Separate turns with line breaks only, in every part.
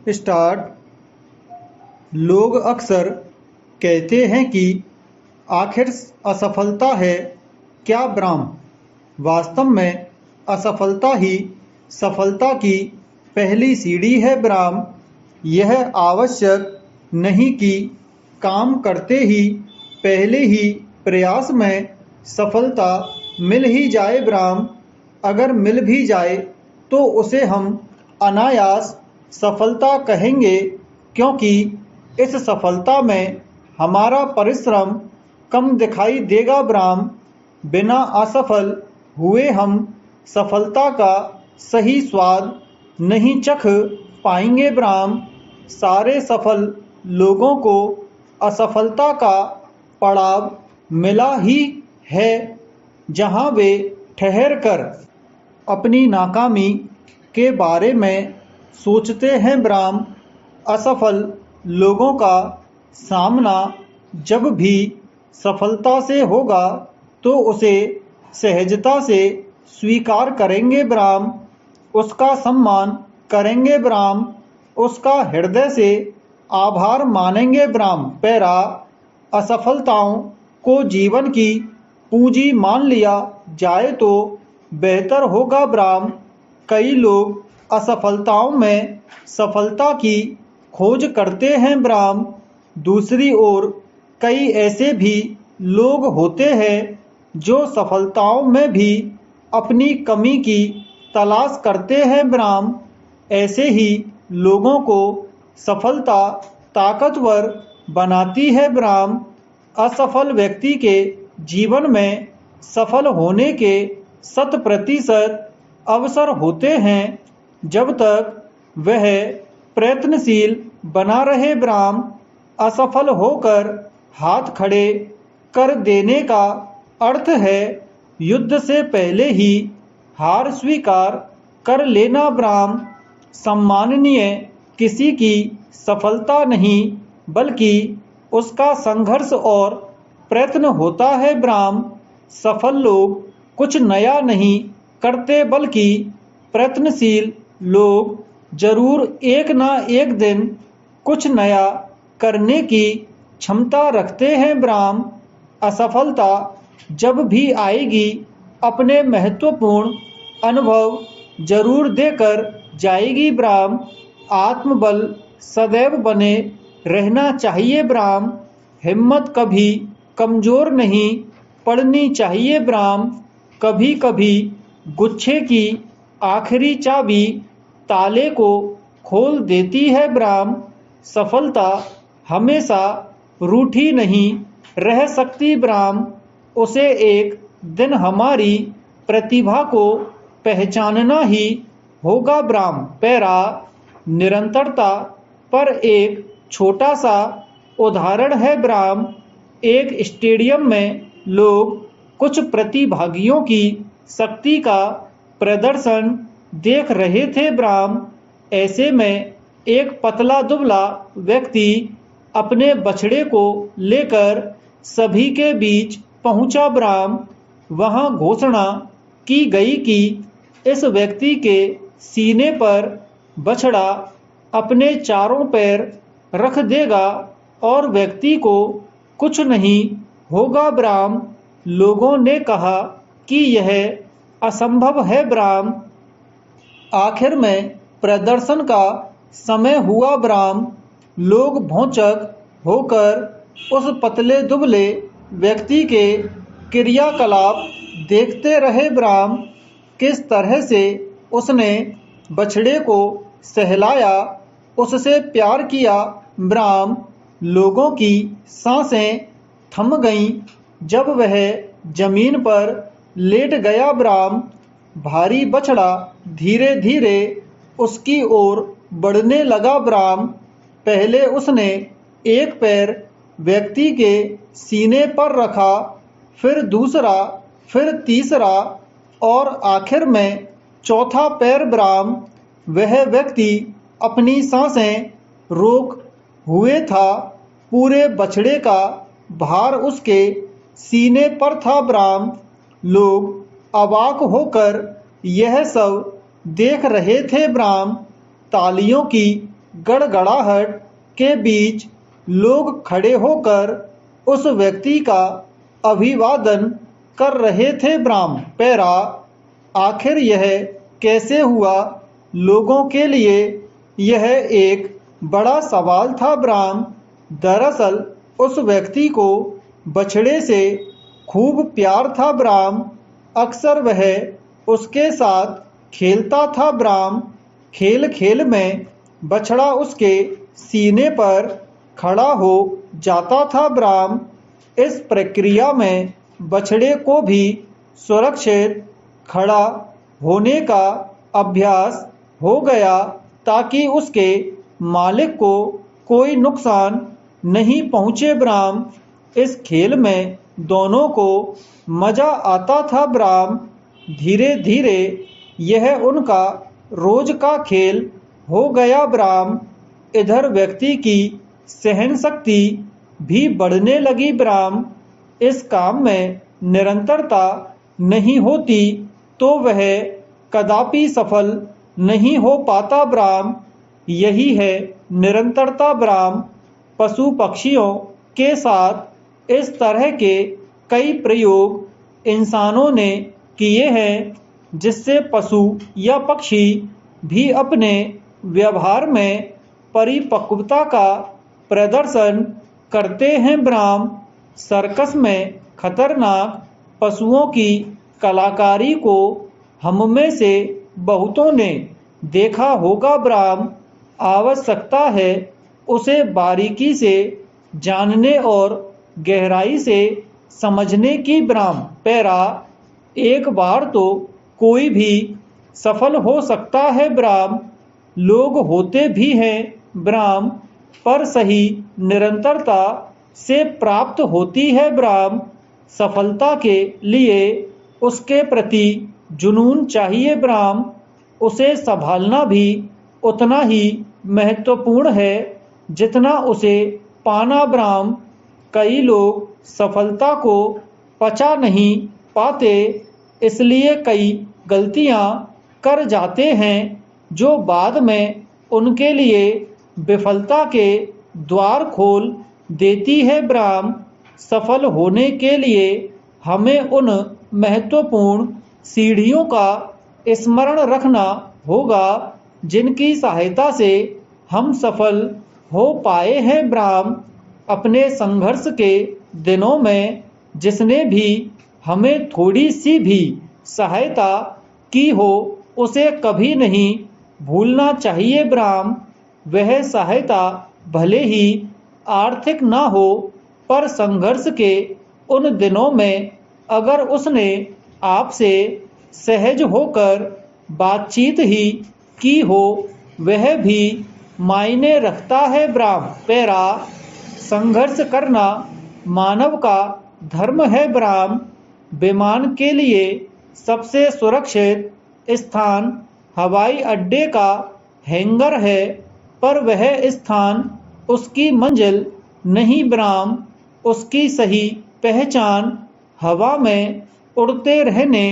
Start. लोग अक्सर कहते हैं कि आखिर असफलता है क्या ब्राह्म? वास्तव में असफलता ही सफलता की पहली सीढ़ी है ब्राह्म। यह आवश्यक नहीं कि काम करते ही पहले ही प्रयास में सफलता मिल ही जाए ब्राह्म। अगर मिल भी जाए तो उसे हम अनायास सफलता कहेंगे, क्योंकि इस सफलता में हमारा परिश्रम कम दिखाई देगा ब्राह्म। बिना असफल हुए हम सफलता का सही स्वाद नहीं चख पाएंगे ब्राह्म। सारे सफल लोगों को असफलता का पड़ाव मिला ही है, जहां वे ठहर कर अपनी नाकामी के बारे में सोचते हैं ब्राह्म। असफल लोगों का सामना जब भी सफलता से होगा तो उसे सहजता से स्वीकार करेंगे ब्राह्म, उसका सम्मान करेंगे ब्राह्म, उसका हृदय से आभार मानेंगे ब्राह्म। पैरा। असफलताओं को जीवन की पूंजी मान लिया जाए तो बेहतर होगा ब्राह्म। कई लोग असफलताओं में सफलता की खोज करते हैं ब्राह्म। दूसरी ओर कई ऐसे भी लोग होते हैं जो सफलताओं में भी अपनी कमी की तलाश करते हैं ब्राह्म। ऐसे ही लोगों को सफलता ताकतवर बनाती है ब्राह्म। असफल व्यक्ति के जीवन में सफल होने के 100% अवसर होते हैं जब तक वह प्रयत्नशील बना रहे ब्राह्म। असफल होकर हाथ खड़े कर देने का अर्थ है युद्ध से पहले ही हार स्वीकार कर लेना ब्राह्म। सम्माननीय किसी की सफलता नहीं, बल्कि उसका संघर्ष और प्रयत्न होता है ब्राह्म। सफल लोग कुछ नया नहीं करते, बल्कि प्रयत्नशील लोग जरूर एक ना एक दिन कुछ नया करने की क्षमता रखते हैं ब्राह्म। असफलता जब भी आएगी अपने महत्वपूर्ण अनुभव जरूर देकर जाएगी ब्राह्म। आत्मबल सदैव बने रहना चाहिए ब्राह्म। हिम्मत कभी कमजोर नहीं पड़नी चाहिए ब्राह्म। कभी कभी गुच्छे की आखिरी चाबी ताले को खोल देती है ब्राह्म। सफलता हमेशा रूठी नहीं रह सकती ब्राह्म। उसे एक दिन हमारी प्रतिभा को पहचानना ही होगा ब्राह्म। पैरा। निरंतरता पर एक छोटा सा उदाहरण है ब्राह्म। एक स्टेडियम में लोग कुछ प्रतिभागियों की शक्ति का प्रदर्शन देख रहे थे ब्राह्म। ऐसे में एक पतला दुबला व्यक्ति अपने बछड़े को लेकर सभी के बीच पहुंचा ब्राह्म। वहां घोषणा की गई कि इस व्यक्ति के सीने पर बछड़ा अपने चारों पैर रख देगा और व्यक्ति को कुछ नहीं होगा ब्राह्म। लोगों ने कहा कि यह असंभव है ब्राह्म। आखिर में प्रदर्शन का समय हुआ ब्राह्म। लोग भौंचक होकर उस पतले दुबले व्यक्ति के क्रियाकलाप देखते रहे ब्राह्म। किस तरह से उसने बछड़े को सहलाया, उससे प्यार किया ब्राह्म। लोगों की सांसें थम गईं जब वह जमीन पर लेट गया ब्राह्म। भारी बछड़ा धीरे धीरे उसकी ओर बढ़ने लगा ब्राह्म। पहले उसने एक पैर व्यक्ति के सीने पर रखा, फिर दूसरा, फिर तीसरा और आखिर में चौथा पैर ब्राह्म। वह व्यक्ति अपनी सांसें रोक हुए था। पूरे बछड़े का भार उसके सीने पर था ब्राह्म। लोग अवाक होकर यह सब देख रहे थे ब्राह्म। तालियों की गड़गड़ाहट के बीच लोग खड़े होकर उस व्यक्ति का अभिवादन कर रहे थे। ब्राह्म पैरा, आखिर यह कैसे हुआ? लोगों के लिए यह एक बड़ा सवाल था। ब्राह्म, दरअसल उस व्यक्ति को बछड़े से खूब प्यार था। ब्राह्म, अक्सर वह उसके साथ खेलता था। ब्राह्म, खेल खेल में बछड़ा उसके सीने पर खड़ा हो जाता था। ब्राह्म, इस प्रक्रिया में बछड़े को भी सुरक्षित खड़ा होने का अभ्यास हो गया ताकि उसके मालिक को कोई नुकसान नहीं पहुंचे। ब्राह्म, इस खेल में दोनों को मजा आता था। ब्राह्म, धीरे धीरे यह उनका रोज का खेल हो गया। ब्राह्म, इधर व्यक्ति की सहन शक्ति भी बढ़ने लगी। ब्राह्म, इस काम में निरंतरता नहीं होती तो वह कदापि सफल नहीं हो पाता। ब्राह्म, यही है निरंतरता। ब्राह्म, पशु पक्षियों के साथ इस तरह के कई प्रयोग इंसानों ने किए हैं जिससे पशु या पक्षी भी अपने व्यवहार में परिपक्वता का प्रदर्शन करते हैं। ब्राह्म, सर्कस में खतरनाक पशुओं की कलाकारी को हम में से बहुतों ने देखा होगा। ब्राह्म, आवश्यकता है उसे बारीकी से जानने और गहराई से समझने की। ब्राह्म पैरा, एक बार तो कोई भी सफल हो सकता है। ब्राह्म, लोग होते भी हैं। ब्राह्म, पर सही निरंतरता से प्राप्त होती है। ब्राह्म, सफलता के लिए उसके प्रति जुनून चाहिए। ब्राह्म, उसे संभालना भी उतना ही महत्वपूर्ण है जितना उसे पाना। ब्राह्म, कई लोग सफलता को पचा नहीं पाते, इसलिए कई गलतियां कर जाते हैं जो बाद में उनके लिए विफलता के द्वार खोल देती है। ब्राह्म, सफल होने के लिए हमें उन महत्वपूर्ण सीढ़ियों का स्मरण रखना होगा जिनकी सहायता से हम सफल हो पाए हैं। ब्राह्म, अपने संघर्ष के दिनों में जिसने भी हमें थोड़ी सी भी सहायता की हो उसे कभी नहीं भूलना चाहिए। ब्राह्म, वह सहायता भले ही आर्थिक ना हो पर संघर्ष के उन दिनों में अगर उसने आपसे सहज होकर बातचीत ही की हो वह भी मायने रखता है। ब्राह्म पैरा, संघर्ष करना मानव का धर्म है। ब्राह्म, विमान के लिए सबसे सुरक्षित स्थान हवाई अड्डे का हैंगर है पर वह स्थान उसकी मंजिल नहीं। ब्राह्म, उसकी सही पहचान हवा में उड़ते रहने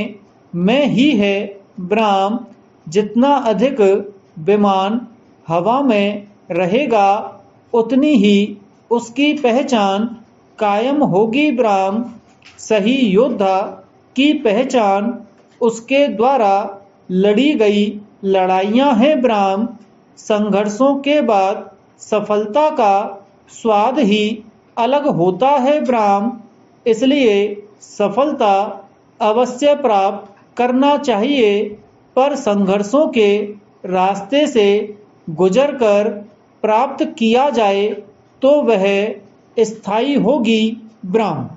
में ही है। ब्राह्म, जितना अधिक विमान हवा में रहेगा उतनी ही उसकी पहचान कायम होगी। ब्राह्म, सही योद्धा की पहचान उसके द्वारा लड़ी गई लड़ाइयाँ हैं। ब्राह्म, संघर्षों के बाद सफलता का स्वाद ही अलग होता है। ब्राह्म, इसलिए सफलता अवश्य प्राप्त करना चाहिए पर संघर्षों के रास्ते से गुजरकर प्राप्त किया जाए तो वह स्थायी होगी। ब्राह्म।